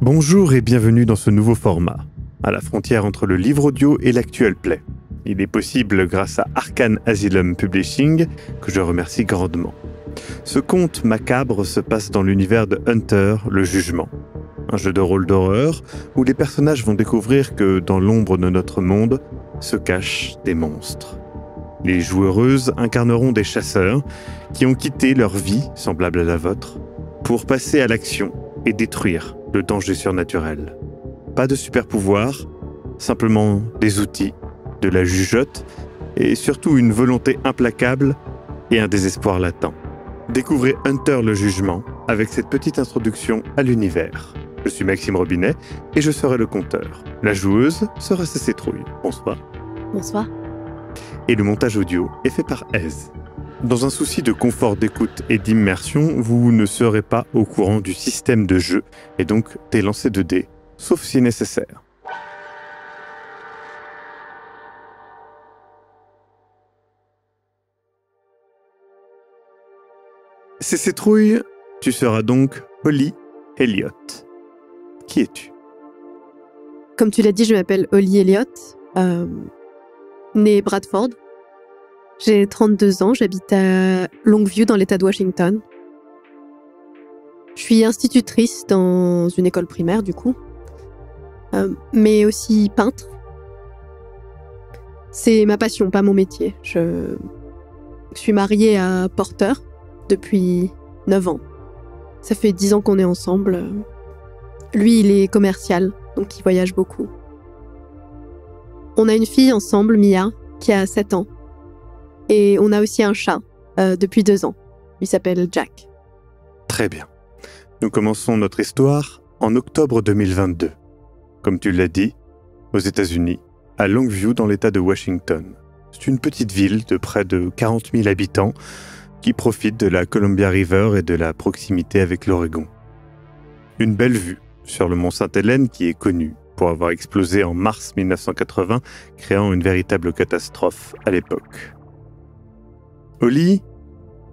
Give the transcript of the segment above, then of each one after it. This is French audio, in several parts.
Bonjour et bienvenue dans ce nouveau format, à la frontière entre le livre audio et l'actuel play. Il est possible grâce à Arcane Asylum Publishing, que je remercie grandement. Ce conte macabre se passe dans l'univers de Hunter, le Jugement. Un jeu de rôle d'horreur où les personnages vont découvrir que dans l'ombre de notre monde se cachent des monstres. Les joueuses incarneront des chasseurs qui ont quitté leur vie, semblable à la vôtre, pour passer à l'action et détruire le danger surnaturel. Pas de super pouvoirs, simplement des outils, de la jugeote et surtout une volonté implacable et un désespoir latent. Découvrez Hunter le Jugement avec cette petite introduction à l'univers. Je suis Maxime Robinet et je serai le conteur. La joueuse sera Cécé Trouille. Bonsoir. Bonsoir. Et le montage audio est fait par Aise. Dans un souci de confort d'écoute et d'immersion, vous ne serez pas au courant du système de jeu et donc des lancers de dés, sauf si nécessaire. Cécé Trouille, tu seras donc Holly Elliott. Qui es-tu ? Comme tu l'as dit, je m'appelle Holly Elliott, née Bradford. J'ai 32 ans, j'habite à Longview dans l'État de Washington. Je suis institutrice dans une école primaire du coup, mais aussi peintre. C'est ma passion, pas mon métier. Je suis mariée à Porter depuis 9 ans. Ça fait 10 ans qu'on est ensemble. Lui, il est commercial, donc il voyage beaucoup. On a une fille ensemble, Mia, qui a 7 ans. Et on a aussi un chat depuis 2 ans. Il s'appelle Jack. Très bien. Nous commençons notre histoire en octobre 2022. Comme tu l'as dit, aux États-Unis, à Longview dans l'État de Washington. C'est une petite ville de près de 40 000 habitants qui profite de la Columbia River et de la proximité avec l'Oregon. Une belle vue sur le mont Sainte-Hélène qui est connu pour avoir explosé en mars 1980, créant une véritable catastrophe à l'époque. Holly,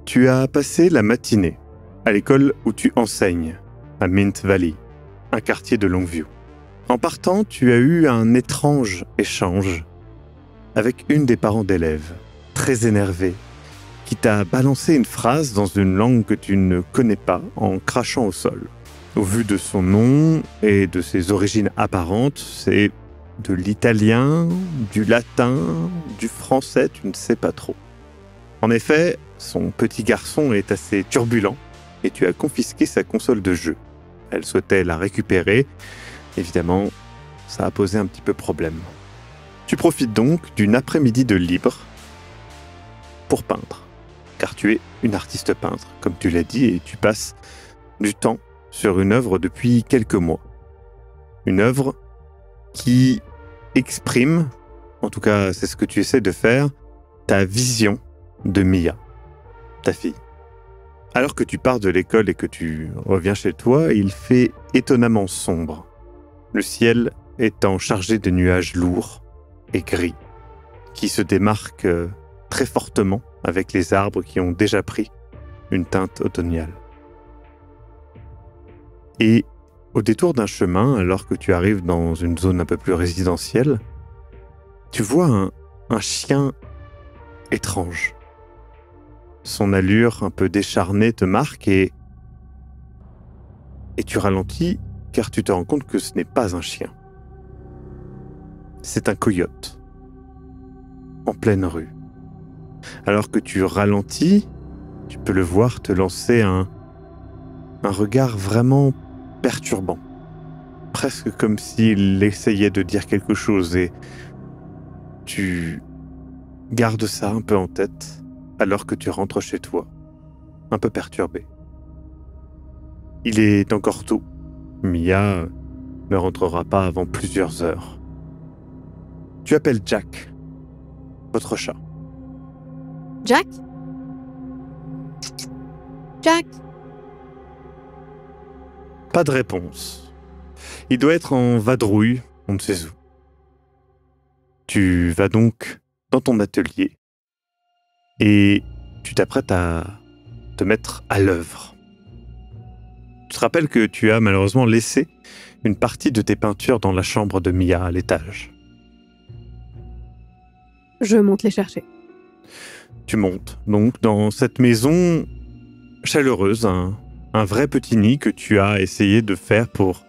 tu as passé la matinée à l'école où tu enseignes, à Mint Valley, un quartier de Longview. En partant, tu as eu un étrange échange avec une des parents d'élèves, très énervée, qui t'a balancé une phrase dans une langue que tu ne connais pas en crachant au sol. Au vu de son nom et de ses origines apparentes, c'est de l'italien, du latin, du français, tu ne sais pas trop. En effet, son petit garçon est assez turbulent et tu as confisqué sa console de jeu. Elle souhaitait la récupérer. Évidemment, ça a posé un petit peu problème. Tu profites donc d'une après-midi de libre pour peindre, car tu es une artiste peintre, comme tu l'as dit, et tu passes du temps sur une œuvre depuis quelques mois. Une œuvre qui exprime, en tout cas c'est ce que tu essaies de faire, ta vision de Mia, ta fille. Alors que tu pars de l'école et que tu reviens chez toi, il fait étonnamment sombre. Le ciel étant chargé de nuages lourds et gris, qui se démarquent très fortement avec les arbres qui ont déjà pris une teinte automnale. Et au détour d'un chemin, alors que tu arrives dans une zone un peu plus résidentielle, tu vois un chien étrange. Son allure un peu décharnée te marque et tu ralentis car tu te rends compte que ce n'est pas un chien. C'est un coyote, en pleine rue. Alors que tu ralentis, tu peux le voir te lancer un regard vraiment perturbant. Presque comme s'il essayait de dire quelque chose et tu gardes ça un peu en tête alors que tu rentres chez toi, un peu perturbé. Il est encore tôt. Mia ne rentrera pas avant plusieurs heures. Tu appelles Jack, votre chat. Jack ? Jack ? Pas de réponse. Il doit être en vadrouille, on ne sait où. Tu vas donc dans ton atelier et tu t'apprêtes à te mettre à l'œuvre. Tu te rappelles que tu as malheureusement laissé une partie de tes peintures dans la chambre de Mia à l'étage. Je monte les chercher. Tu montes donc dans cette maison chaleureuse, un vrai petit nid que tu as essayé de faire pour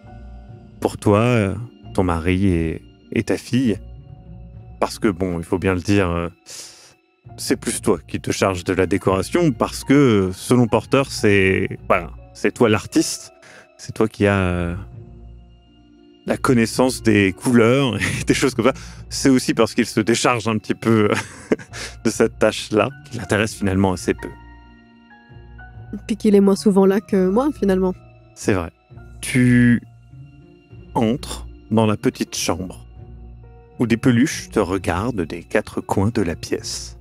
toi, ton mari et ta fille. Parce que, bon, il faut bien le dire, c'est plus toi qui te charges de la décoration, parce que, selon Porter, c'est toi l'artiste, c'est toi qui as la connaissance des couleurs et des choses comme ça. C'est aussi parce qu'il se décharge un petit peu de cette tâche-là, qui l'intéresse finalement assez peu. Puis qu'il est moins souvent là que moi, finalement. C'est vrai. Tu entres dans la petite chambre, où des peluches te regardent des quatre coins de la pièce.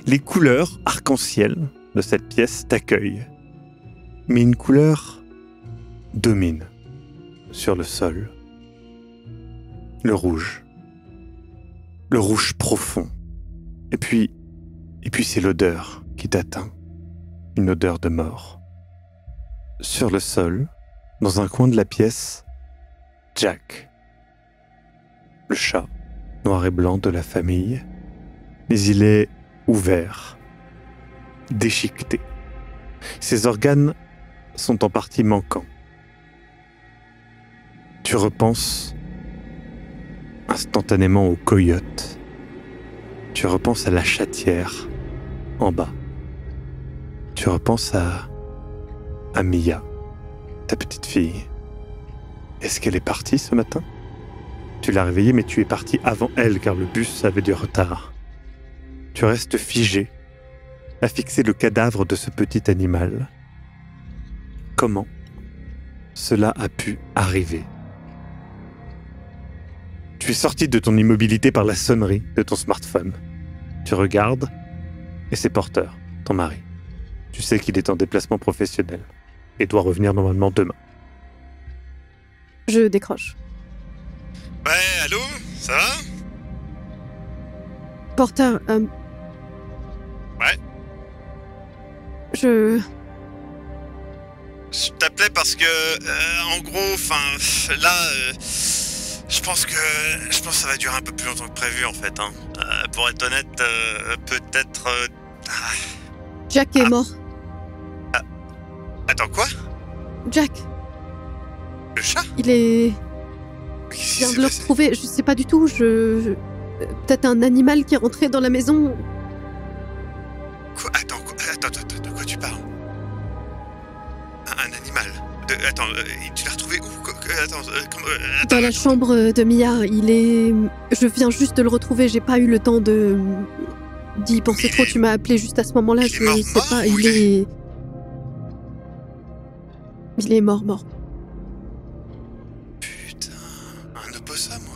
Les couleurs arc-en-ciel de cette pièce t'accueillent. Mais une couleur domine sur le sol. Le rouge. Le rouge profond. Et puis c'est l'odeur qui t'atteint. Une odeur de mort. Sur le sol, dans un coin de la pièce, Jack. Le chat, noir et blanc de la famille. Mais il est ouvert, déchiqueté. Ses organes sont en partie manquants. Tu repenses instantanément au coyote. Tu repenses à la chatière en bas. Tu repenses à Mia, ta petite fille. Est-ce qu'elle est partie ce matin ? Tu l'as réveillée, mais tu es parti avant elle, car le bus avait du retard. Tu restes figé, à fixer le cadavre de ce petit animal. Comment cela a pu arriver ? Tu es sorti de ton immobilité par la sonnerie de ton smartphone. Tu regardes, et c'est Porter, ton mari. Tu sais qu'il est en déplacement professionnel et doit revenir normalement demain. Je décroche. Ouais, allô ? Ça va ? Porter, Ouais. Je t'appelais parce que, en gros, je pense que ça va durer un peu plus longtemps que prévu, en fait. Pour être honnête, peut-être... Jack est mort. Attends, quoi ? Jack, Le chat ? il est... Qu'est-ce Je qui viens s'est de le passé ? retrouver, je sais pas du tout, peut-être un animal qui est rentré dans la maison. Quoi ? Attends, de quoi tu parles ? Un animal ? Tu l'as retrouvé où ? Dans la chambre de Mia, Je viens juste de le retrouver, j'ai pas eu le temps d'y penser trop, tu m'as appelé juste à ce moment-là, il est mort, je sais pas, ou Il est mort. Putain, un opossum, moi.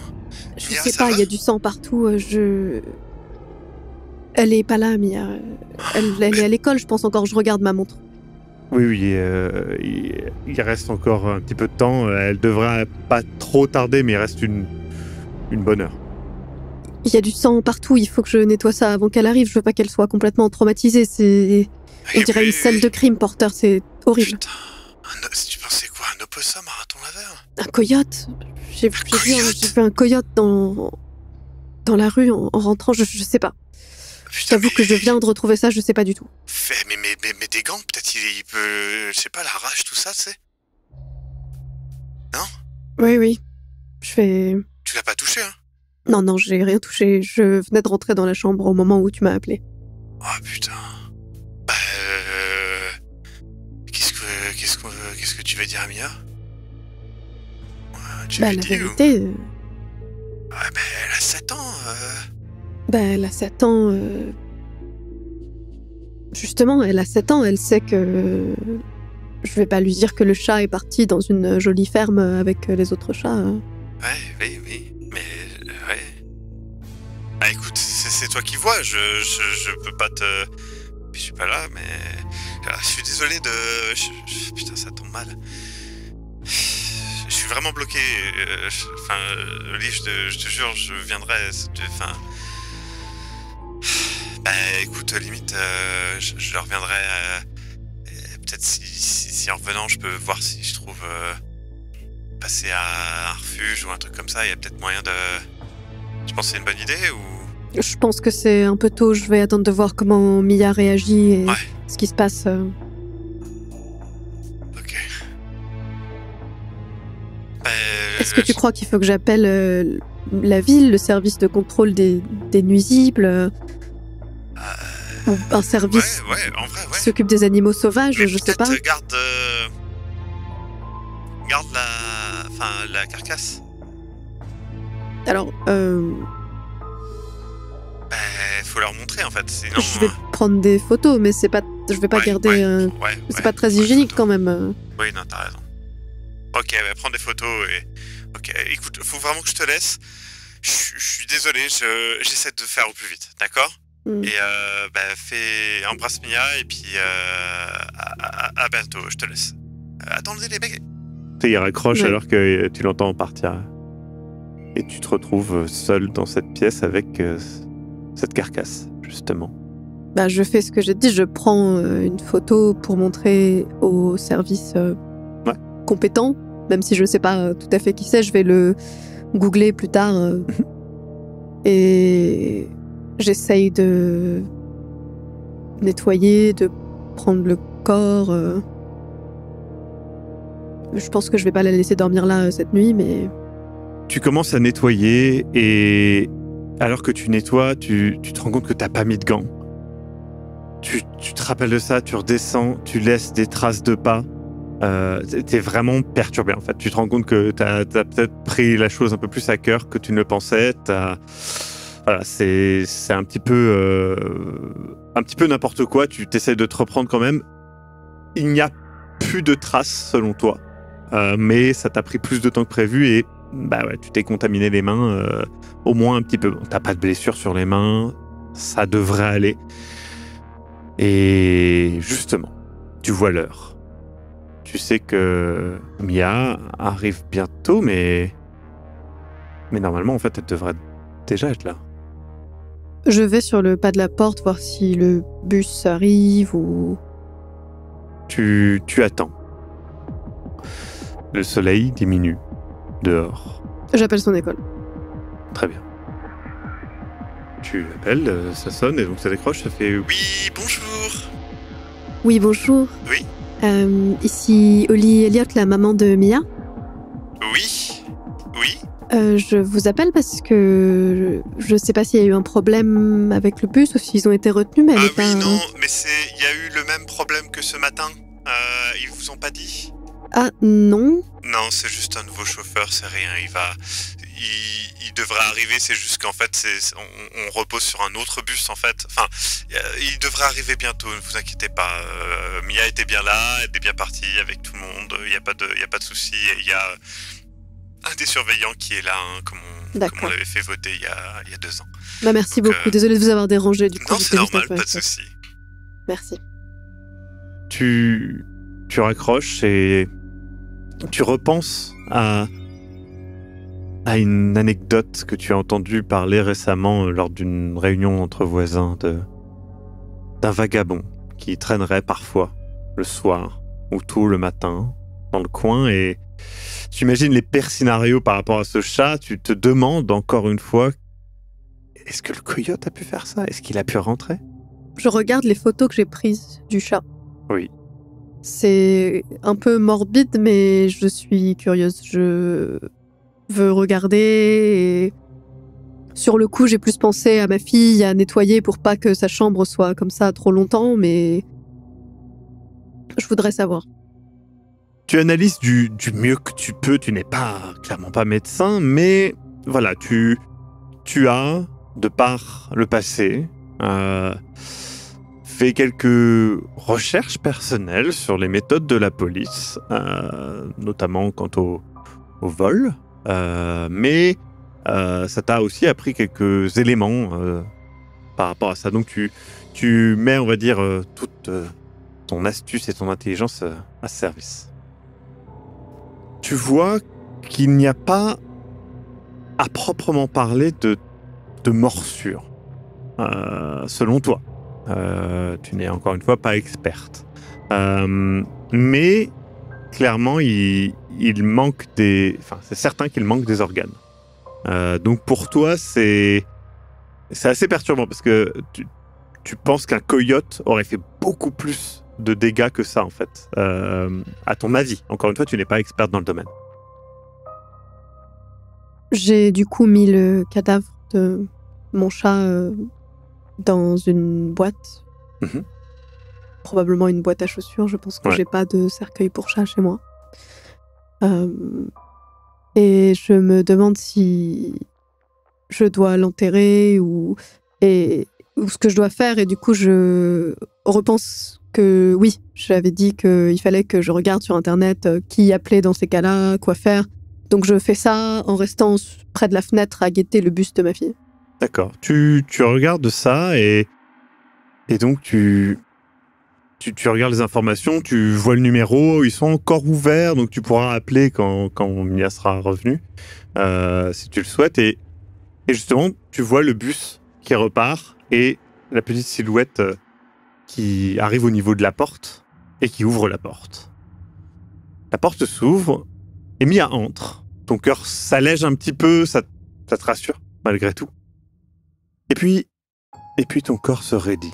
Je Mia, sais ça pas, va ? il y a du sang partout, Elle est pas là, Mia. Elle est à l'école, je pense encore, je regarde ma montre. Oui, il reste encore un petit peu de temps. Elle devrait pas trop tarder, mais il reste une bonne heure. Il y a du sang partout, il faut que je nettoie ça avant qu'elle arrive, je veux pas qu'elle soit complètement traumatisée, on dirait une scène de crime, Porter, c'est horrible. Putain, tu pensais quoi ? Un opossum, un raton laveur ? Un coyote. J'ai vu un coyote dans la rue en rentrant, je sais pas. Putain, J'avoue que je viens de retrouver ça, je sais pas du tout. Mais des gants, peut-être il peut... Je sais pas, la rage, tout ça, tu sais ? Non ? Oui. Tu l'as pas touché, hein ? Non, j'ai rien touché. Je venais de rentrer dans la chambre au moment où tu m'as appelé. Oh putain. Bah, qu'est-ce que tu veux dire à Mia ? Tu La lui dis, vérité... Ouais, bah, elle a 7 ans. Elle a 7 ans... Justement, elle a 7 ans, elle sait que... Je vais pas lui dire que le chat est parti dans une jolie ferme avec les autres chats. Ouais, oui, mais... ouais. Ah, écoute, c'est toi qui vois, je peux pas te... Je suis pas là, mais... Je suis désolé de... Putain, ça tombe mal. Je suis vraiment bloqué. Oli, je te jure, je viendrai... Bah, écoute, limite, je reviendrai... peut-être si en revenant, je peux voir si je trouve... passer à un refuge ou un truc comme ça. Il y a peut-être moyen de... Tu penses que c'est une bonne idée ou... Je pense que c'est un peu tôt. Je vais attendre de voir comment Mia réagit et Ouais. ce qui se passe. Ok. Est-ce que tu crois qu'il faut que j'appelle la ville, le service de contrôle des nuisibles ou un service Ouais, en vrai, qui ouais. s'occupe des animaux sauvages, je sais pas. Garde la carcasse. Alors, Faut leur montrer en fait, sinon... je vais prendre des photos, mais c'est pas, je vais pas garder. C'est pas très hygiénique quand même. Oui, non, t'as raison. Ok, prends des photos et... Ok, écoute, faut vraiment que je te laisse. Je suis désolé, j'essaie de faire au plus vite, d'accord ? Et embrasse Mia et puis à bientôt, je te laisse. Attendez les mecs. Il raccroche alors que tu l'entends partir. Et tu te retrouves seul dans cette pièce avec cette carcasse, justement. Je fais ce que j'ai dit, je prends une photo pour montrer au service compétent, même si je sais pas tout à fait qui c'est, je vais le googler plus tard. Et j'essaye de nettoyer, de prendre le corps. Je pense que je vais pas la laisser dormir là cette nuit, mais... Tu commences à nettoyer et alors que tu nettoies, tu te rends compte que t'as pas mis de gants. Tu te rappelles de ça, tu redescends, tu laisses des traces de pas. T'es vraiment perturbé en fait. Tu te rends compte que t'as peut-être pris la chose un peu plus à cœur que tu ne le pensais. Voilà, c'est un petit peu n'importe quoi. Tu t'essaies de te reprendre quand même. Il n'y a plus de traces selon toi, mais ça t'a pris plus de temps que prévu et tu t'es contaminé les mains au moins un petit peu. T'as pas de blessure sur les mains, ça devrait aller. Et justement, tu vois l'heure. Tu sais que Mia arrive bientôt, mais normalement, en fait, elle devrait déjà être là. Je vais sur le pas de la porte voir si le bus arrive ou... Tu attends. Le soleil diminue dehors. J'appelle son école. Très bien. Tu appelles, ça sonne et donc ça décroche, ça fait « Oui, bonjour !» Oui, bonjour. Oui. Ici Holly Elliott, la maman de Mia. Oui. Je vous appelle parce que je sais pas s'il y a eu un problème avec le bus ou s'ils ont été retenus, mais elle est pas... non, mais il y a eu le même problème que ce matin. Ils vous ont pas dit ? Ah, non. Non, c'est juste un nouveau chauffeur, c'est rien. Il devrait arriver, c'est juste qu'en fait, on repose sur un autre bus, en fait. Enfin, il devrait arriver bientôt, ne vous inquiétez pas. Mia était bien là, elle est bien partie avec tout le monde, il n'y a pas de souci. Il y a un des surveillants qui est là, comme on l'avait fait voter il y a 2 ans. Merci beaucoup, désolée de vous avoir dérangé. Du coup, non, c'est normal, pas de souci. Merci. Tu raccroches et tu repenses à une anecdote que tu as entendu parler récemment lors d'une réunion entre voisins d'un vagabond qui traînerait parfois le soir ou tôt le matin dans le coin et tu imagines les pires scénarios par rapport à ce chat, tu te demandes encore une fois, est-ce que le coyote a pu faire ça ? Est-ce qu'il a pu rentrer ? Je regarde les photos que j'ai prises du chat. Oui. C'est un peu morbide, mais je suis curieuse. Je veux regarder et... Sur le coup, j'ai plus pensé à ma fille, à nettoyer pour pas que sa chambre soit comme ça trop longtemps, mais... Je voudrais savoir. Tu analyses du mieux que tu peux, tu n'es clairement pas médecin, mais voilà, tu as, de par le passé, fait quelques recherches personnelles sur les méthodes de la police, notamment quant au vol, mais ça t'a aussi appris quelques éléments par rapport à ça. Donc tu mets, on va dire, toute ton astuce et ton intelligence à service. Tu vois qu'il n'y a pas, à proprement parler, de morsure, selon toi. Tu n'es encore une fois pas experte. Mais clairement, il manque des... Enfin, c'est certain qu'il manque des organes. Donc pour toi, c'est assez perturbant parce que tu penses qu'un coyote aurait fait beaucoup plus de dégâts que ça, en fait. À ton avis. Encore une fois, tu n'es pas experte dans le domaine. J'ai du coup mis le cadavre de mon chat dans une boîte. Mhm. Probablement une boîte à chaussures. Je pense que j'ai pas de cercueil pour chat chez moi. Et je me demande si je dois l'enterrer ou ce que je dois faire. Et du coup, je repense que oui, j'avais dit qu'il fallait que je regarde sur Internet qui appeler dans ces cas-là, quoi faire. Donc je fais ça en restant près de la fenêtre à guetter le buste de ma fille. D'accord. Tu regardes ça et donc tu regardes les informations, tu vois le numéro, ils sont encore ouverts, donc tu pourras appeler quand Mia sera revenue, si tu le souhaites. Et justement, tu vois le bus qui repart et la petite silhouette qui arrive au niveau de la porte et qui ouvre la porte. La porte s'ouvre et Mia entre. Ton cœur s'allège un petit peu, ça te rassure, malgré tout. Et puis ton corps se raidit.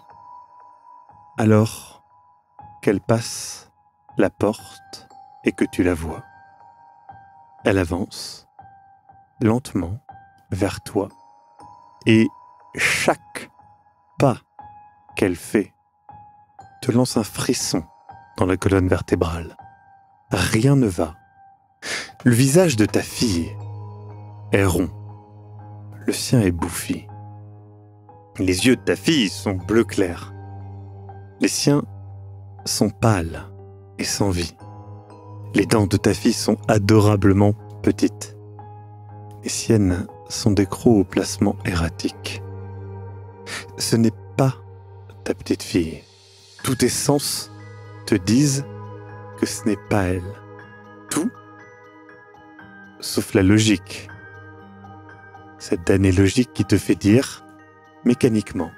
Alors qu'elle passe la porte et que tu la vois. Elle avance lentement vers toi et chaque pas qu'elle fait te lance un frisson dans la colonne vertébrale. Rien ne va. Le visage de ta fille est rond. Le sien est bouffi. Les yeux de ta fille sont bleu clair. Les siens sont pâles et sans vie. Les dents de ta fille sont adorablement petites. Les siennes sont des crocs au placement erratique. Ce n'est pas ta petite fille. Tous tes sens te disent que ce n'est pas elle. Tout, sauf la logique. Cette damnée logique qui te fait dire, mécaniquement,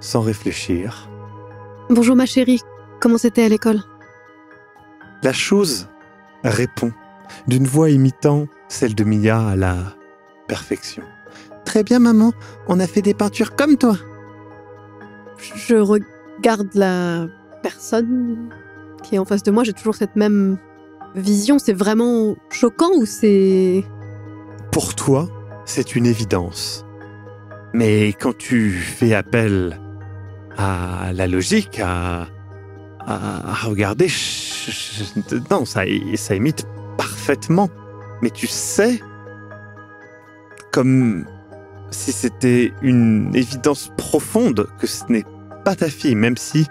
sans réfléchir, « Bonjour ma chérie, comment c'était à l'école ?» La chose répond, d'une voix imitant celle de Mia à la perfection. « Très bien maman, on a fait des peintures comme toi !» Je regarde la personne qui est en face de moi, j'ai toujours cette même vision. C'est vraiment choquant ou c'est... Pour toi, c'est une évidence. Mais quand tu fais appel à la logique, à regarder, non, ça imite parfaitement. Mais tu sais, comme si c'était une évidence profonde que ce n'est pas ta fille, même si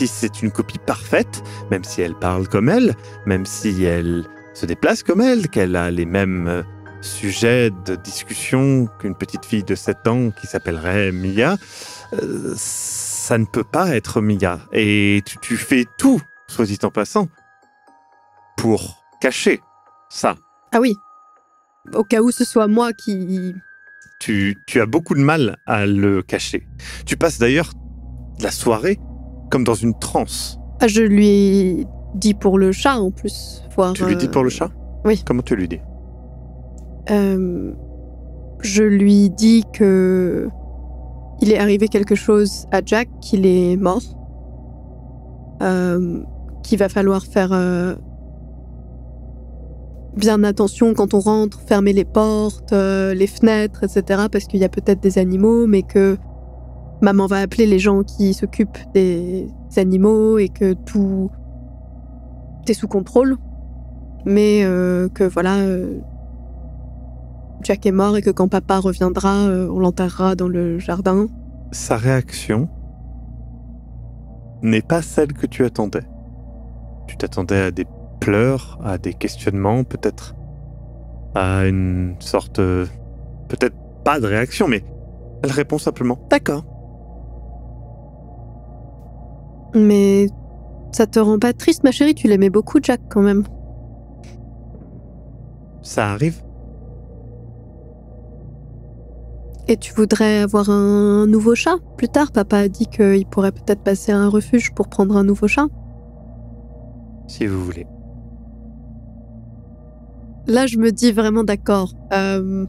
c'est une copie parfaite, même si elle parle comme elle, même si elle se déplace comme elle, qu'elle a les mêmes sujets de discussion qu'une petite fille de 7 ans qui s'appellerait Mia, ça ne peut pas être Mia. Et tu fais tout, soit dit en passant, pour cacher ça. Ah oui, au cas où ce soit moi qui... Tu as beaucoup de mal à le cacher. Tu passes d'ailleurs la soirée comme dans une transe. Ah, je lui ai dit pour le chat en plus. Tu lui dis pour le chat ? Oui. Comment tu lui dis ? Je lui dis que il est arrivé quelque chose à Jack, qu'il est mort, qu'il va falloir faire bien attention quand on rentre, fermer les portes, les fenêtres, etc. parce qu'il y a peut-être des animaux, mais que maman va appeler les gens qui s'occupent des animaux et que tout est sous contrôle, mais que voilà... Jack est mort et que quand papa reviendra, on l'enterrera dans le jardin. Sa réaction n'est pas celle que tu attendais. Tu t'attendais à des pleurs, à des questionnements, peut-être à une sorte... peut-être pas de réaction, mais elle répond simplement « D'accord ». Mais ça te rend pas triste, ma chérie? Tu l'aimais beaucoup, Jack, quand même. Ça arrive. Et tu voudrais avoir un nouveau chat plus tard? Papa a dit qu'il pourrait peut-être passer à un refuge pour prendre un nouveau chat. Si vous voulez. là, je me dis vraiment d'accord. Il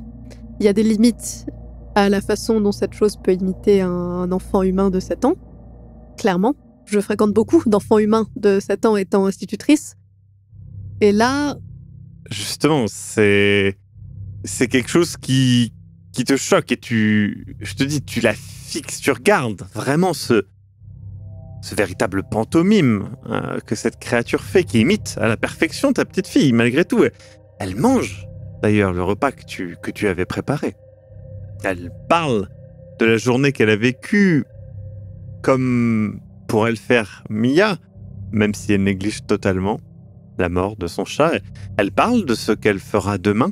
y a des limites à la façon dont cette chose peut imiter un enfant humain de 7 ans. Clairement. Je fréquente beaucoup d'enfants humains de 7 ans étant institutrice. Et là... Justement, c'est quelque chose qui te choque et je te dis, tu la fixes, tu regardes vraiment ce véritable pantomime que cette créature fait, qui imite à la perfection ta petite fille, malgré tout. Elle mange, d'ailleurs, le repas que tu avais préparé. Elle parle de la journée qu'elle a vécue comme pourrait le faire Mia, même si elle néglige totalement la mort de son chat. Elle parle de ce qu'elle fera demain.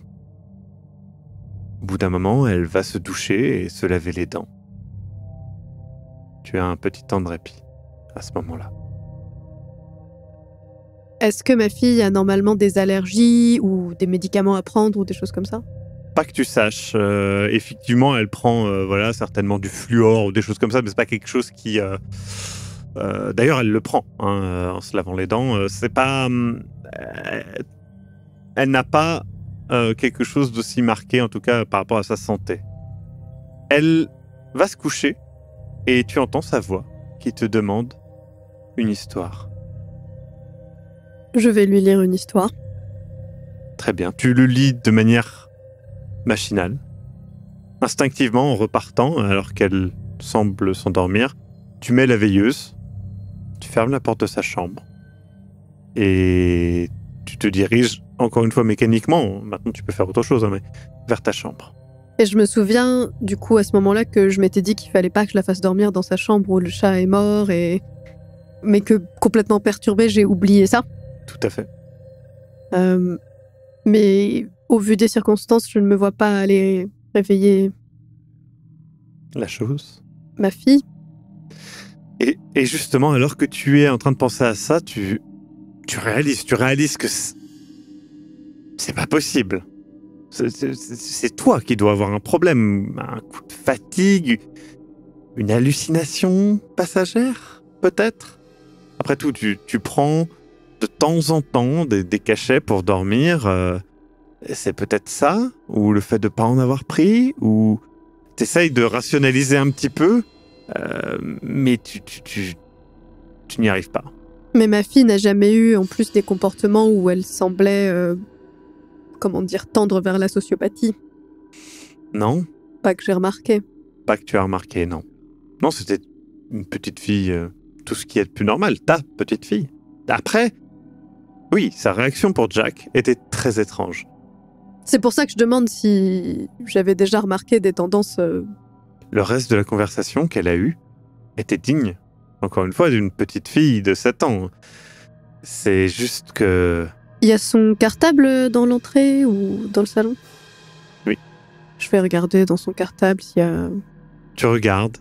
Au bout d'un moment, elle va se doucher et se laver les dents. Tu as un petit temps de répit à ce moment-là. Est-ce que ma fille a normalement des allergies ou des médicaments à prendre ou des choses comme ça? Pas que tu saches. Effectivement, elle prend certainement du fluor ou des choses comme ça, mais c'est pas quelque chose qui... d'ailleurs, elle le prend en se lavant les dents. C'est pas... elle n'a pas quelque chose d'aussi marqué, en tout cas par rapport à sa santé. Elle va se coucher et tu entends sa voix qui te demande une histoire. Je vais lui lire une histoire. Très bien. Tu le lis de manière machinale, instinctivement en repartant alors qu'elle semble s'endormir. Tu mets la veilleuse, tu fermes la porte de sa chambre et tu te diriges, encore une fois mécaniquement, maintenant tu peux faire autre chose, mais vers ta chambre. Et je me souviens, du coup, à ce moment-là, que je m'étais dit qu'il fallait pas que je la fasse dormir dans sa chambre où le chat est mort, mais que, complètement perturbée, j'ai oublié ça. Tout à fait. Mais au vu des circonstances, je ne me vois pas aller réveiller... La chose. Ma fille. Et justement, alors que tu es en train de penser à ça, tu réalises que c'est pas possible. C'est toi qui dois avoir un problème, un coup de fatigue, une hallucination passagère, peut-être. Après tout, tu prends de temps en temps des cachets pour dormir. C'est peut-être ça, ou le fait de pas en avoir pris, ou t'essayes de rationaliser un petit peu, mais tu n'y arrives pas. Mais ma fille n'a jamais eu, en plus, des comportements où elle semblait... tendre vers la sociopathie. Non. Pas que j'ai remarqué. Pas que tu as remarqué, non. Non, c'était une petite fille, tout ce qui est de plus normal, ta petite fille. Après, oui, sa réaction pour Jack était très étrange. C'est pour ça que je demande si j'avais déjà remarqué des tendances... Le reste de la conversation qu'elle a eue était digne, encore une fois, d'une petite fille de 7 ans. C'est juste que... Il y a son cartable dans l'entrée ou dans le salon? Oui. Je vais regarder dans son cartable s'il y a... Tu regardes.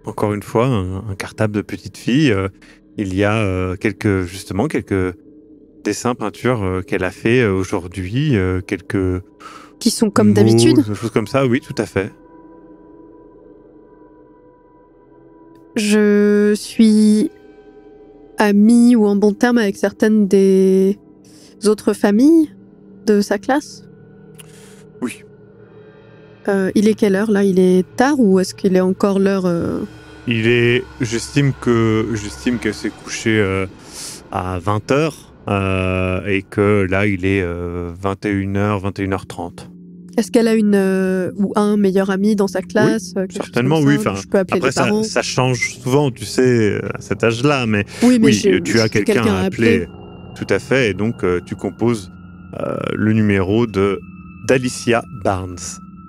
Encore une fois, un cartable de petite fille. Il y a quelques dessins, peintures qu'elle a fait aujourd'hui. Quelques... Qui sont comme mots, d'habitude? Des choses comme ça, oui, tout à fait. Je suis amie ou en bon terme avec certaines des autres familles de sa classe? Oui. Il est quelle heure là? Il est tard ou est-ce qu'il est encore l'heure J'estime qu'elle s'est couchée à 20h et que là il est 21h, 21h30. Est-ce qu'elle a une ou un meilleur ami dans sa classe? Oui, certainement, oui. Enfin, je peux appeler après, les parents. ça change souvent, tu sais, à cet âge-là. Mais oui, tu as quelqu'un à appeler. Tout à fait. Et donc, tu composes le numéro d'Alicia Barnes,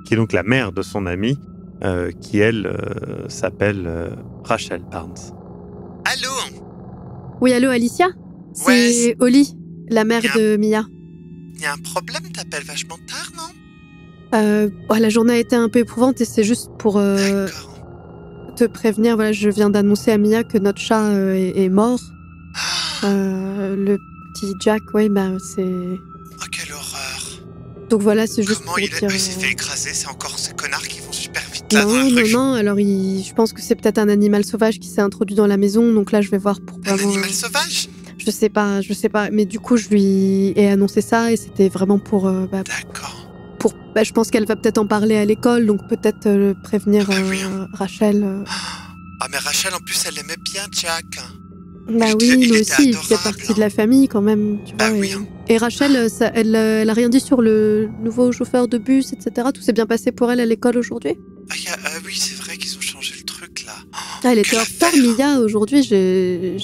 qui est donc la mère de son amie, qui, elle, s'appelle Rachel Barnes. Allô? Oui, allô, Alicia? C'est Oli, la mère de Mia. Y a un problème? T'appelles vachement tard, non? La journée a été un peu éprouvante et c'est juste pour te prévenir. Voilà, je viens d'annoncer à Mia que notre chat est mort. Le petit Jack, c'est... Oh, quelle horreur. Donc voilà, c'est juste Comment pour dire... il s'est fait écraser? C'est encore ces connards qui vont super vite là dans un truc. Non, alors je pense que c'est peut-être un animal sauvage qui s'est introduit dans la maison, donc là je vais voir pour Un vraiment... animal sauvage? Je sais pas. Mais du coup, je lui ai annoncé ça et c'était vraiment pour... D'accord. je pense qu'elle va peut-être en parler à l'école, donc peut-être prévenir Rachel. Ah, mais Rachel, en plus, elle aimait bien Jack. Bah Il oui, était nous aussi, il fait adorable, partie de la famille quand même, tu vois. Bah oui, hein. Et Rachel, elle a rien dit sur le nouveau chauffeur de bus, etc. Tout s'est bien passé pour elle à l'école aujourd'hui? Oui, c'est vrai qu'ils ont changé le truc, là. Elle était en retard, Mia, aujourd'hui, j'ai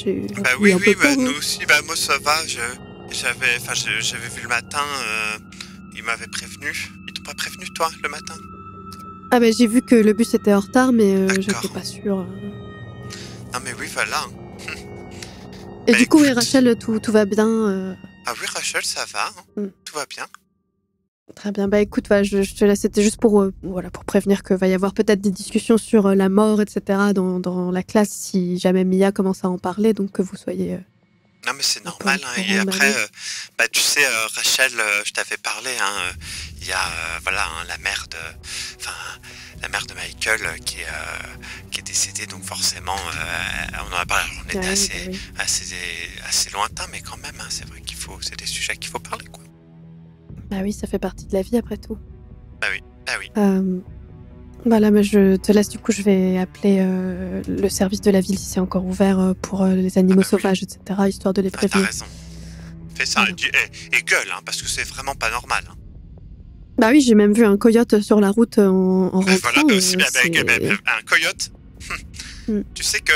Bah eu oui, un peu peur, nous hein. aussi. Bah moi, ça va. J'avais vu le matin, ils m'avaient prévenu. Ils t'ont pas prévenu, toi, le matin? Ah bah j'ai vu que le bus était en retard, mais D'accord. j'étais pas sûre. Non, mais oui, voilà. Et Bah, du coup, écoute. Rachel, tout va bien. Ah oui, Rachel, ça va. Hein. Tout va bien. Très bien. Bah écoute, je te laisse. C'était juste pour prévenir qu'il va y avoir peut-être des discussions sur la mort, etc. dans la classe si jamais Mia commence à en parler, donc que vous soyez... Non, mais c'est normal. Hein. Et après, tu sais, Rachel, je t'avais parlé. Il y a la mère de Michael qui est décédée, donc forcément, on en a parlé. On était assez lointain, mais quand même, c'est vrai c'est des sujets qu'il faut parler, quoi. Bah oui, ça fait partie de la vie après tout. Bah oui. Voilà, mais je te laisse, du coup, je vais appeler le service de la ville si c'est encore ouvert pour les animaux sauvages, etc., histoire de les prévenir. T'as raison. Fais ça, et gueule, parce que c'est vraiment pas normal. Hein. Bah oui, j'ai même vu un coyote sur la route en rentrant. Voilà, aussi bien un coyote. Tu sais que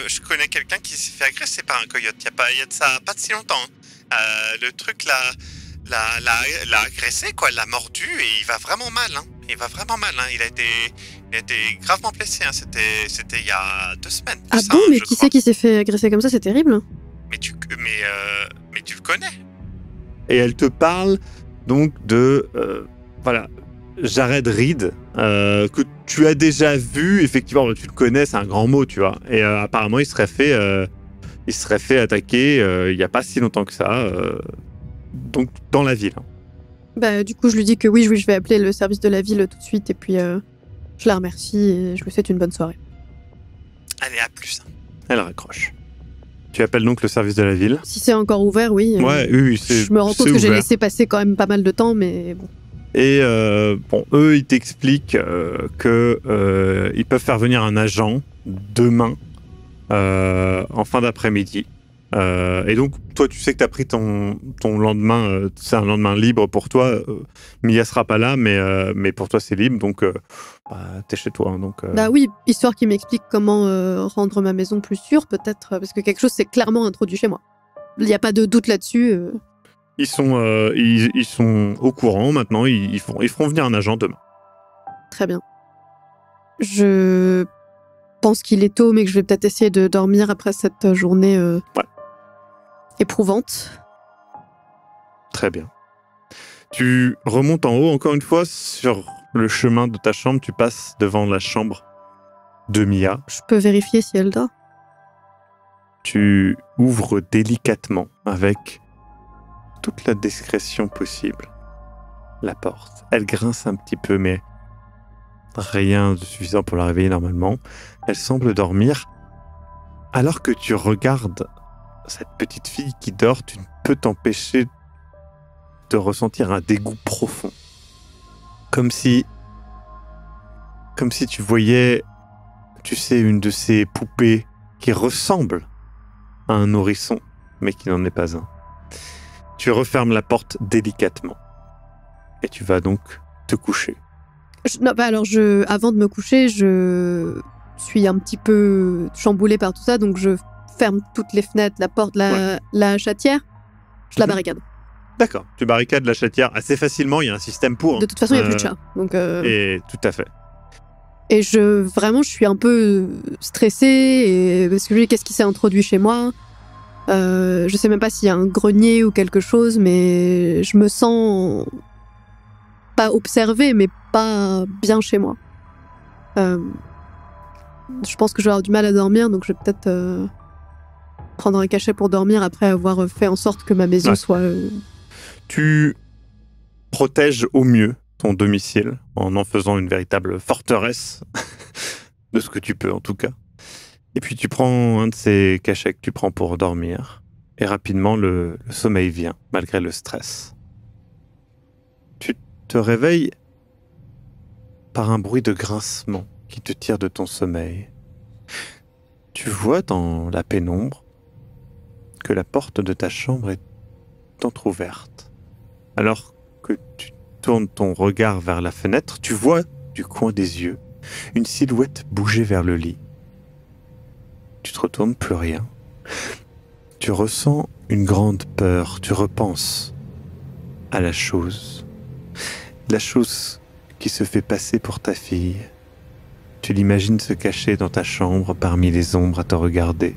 je connais quelqu'un qui s'est fait agresser par un coyote. Il y a de ça pas de si longtemps. Hein. Le truc l'a agressé, quoi, l'a mordu et il va vraiment mal. Hein. Il va vraiment mal. Hein. Il a été gravement blessé. Hein. C'était il y a 2 semaines. Ah bon, mais qui c'est qui s'est fait agresser comme ça? C'est terrible. Hein. Mais tu le connais. Et elle te parle donc de Jared Reed, que tu as déjà vu. Effectivement, tu le connais, c'est un grand mot, tu vois. Et apparemment, il serait fait attaquer il n'y a pas si longtemps que ça, donc dans la ville. Bah, du coup, je lui dis que oui, je vais appeler le service de la ville tout de suite, et puis je la remercie et je lui souhaite une bonne soirée. Allez, à plus. Elle raccroche. Tu appelles donc le service de la ville? Si c'est encore ouvert, oui. Oui, je me rends compte que j'ai laissé passer quand même pas mal de temps, mais bon. Et eux, ils t'expliquent que ils peuvent faire venir un agent demain, en fin d'après-midi. Et donc, toi, tu sais que tu as pris ton lendemain, c'est un lendemain libre pour toi. Mia sera pas là, mais pour toi, c'est libre, donc t'es chez toi. Hein, donc, Bah oui, histoire qu'il m'explique comment rendre ma maison plus sûre, peut-être, parce que quelque chose s'est clairement introduit chez moi. Il n'y a pas de doute là-dessus. Ils sont au courant maintenant, ils feront venir un agent demain. Très bien. Je pense qu'il est tôt, mais que je vais peut-être essayer de dormir après cette journée éprouvante. Très bien. Tu remontes en haut, encore une fois, sur le chemin de ta chambre, tu passes devant la chambre de Mia. Je peux vérifier si elle dort? Tu ouvres délicatement, avec toute la discrétion possible, la porte. Elle grince un petit peu, mais rien de suffisant pour la réveiller normalement. Elle semble dormir. Alors que tu regardes cette petite fille qui dort, tu ne peux t'empêcher de ressentir un dégoût profond. Comme si tu voyais, tu sais, une de ces poupées qui ressemble à un nourrisson, mais qui n'en est pas un. Tu refermes la porte délicatement. Et tu vas donc te coucher. Avant de me coucher, je suis un petit peu chamboulée par tout ça, donc je ferme toutes les fenêtres, la porte, la chatière, je la barricade. D'accord, tu barricades la chatière assez facilement, il y a un système pour. De toute façon, il n'y a plus de chat. Donc, Et tout à fait. Et je suis un peu stressée, parce que qu'est-ce qui s'est introduit chez moi? Je sais même pas s'il y a un grenier ou quelque chose, mais je me sens pas observée, mais pas bien chez moi. Je pense que je vais avoir du mal à dormir, donc je vais peut-être prendre un cachet pour dormir après avoir fait en sorte que ma maison soit... Tu protèges au mieux ton domicile en faisant une véritable forteresse, de ce que tu peux en tout cas. Et puis tu prends un de ces cachets que tu prends pour dormir Et rapidement, le sommeil vient, malgré le stress. Tu te réveilles par un bruit de grincement qui te tire de ton sommeil. Tu vois dans la pénombre que la porte de ta chambre est entr'ouverte. Alors que tu tournes ton regard vers la fenêtre, tu vois du coin des yeux une silhouette bouger vers le lit. Tu te retournes, plus rien. Tu ressens une grande peur, tu repenses à la chose qui se fait passer pour ta fille. Tu l'imagines se cacher dans ta chambre parmi les ombres à te regarder.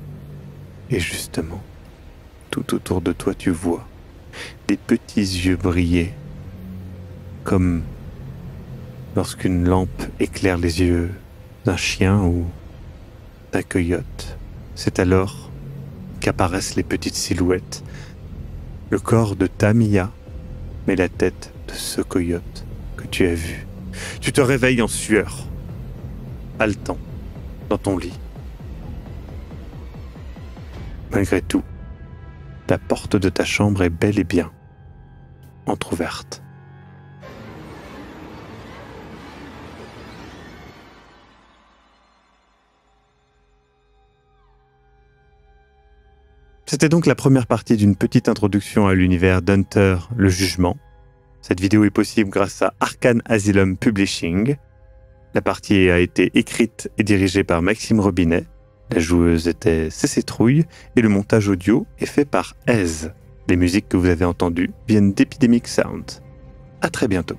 Et justement, tout autour de toi tu vois des petits yeux briller, comme lorsqu'une lampe éclaire les yeux d'un chien ou d'un coyote. C'est alors qu'apparaissent les petites silhouettes, le corps de Tamia, mais la tête de ce coyote que tu as vu. Tu te réveilles en sueur, haletant, dans ton lit. Malgré tout, la porte de ta chambre est bel et bien entr'ouverte. C'était donc la première partie d'une petite introduction à l'univers d'Hunter, le jugement. Cette vidéo est possible grâce à Arcane Asylum Publishing. La partie a été écrite et dirigée par Maxime Robinet. La joueuse était CC Trouille et le montage audio est fait par Ez. Les musiques que vous avez entendues viennent d'Epidemic Sound. À très bientôt.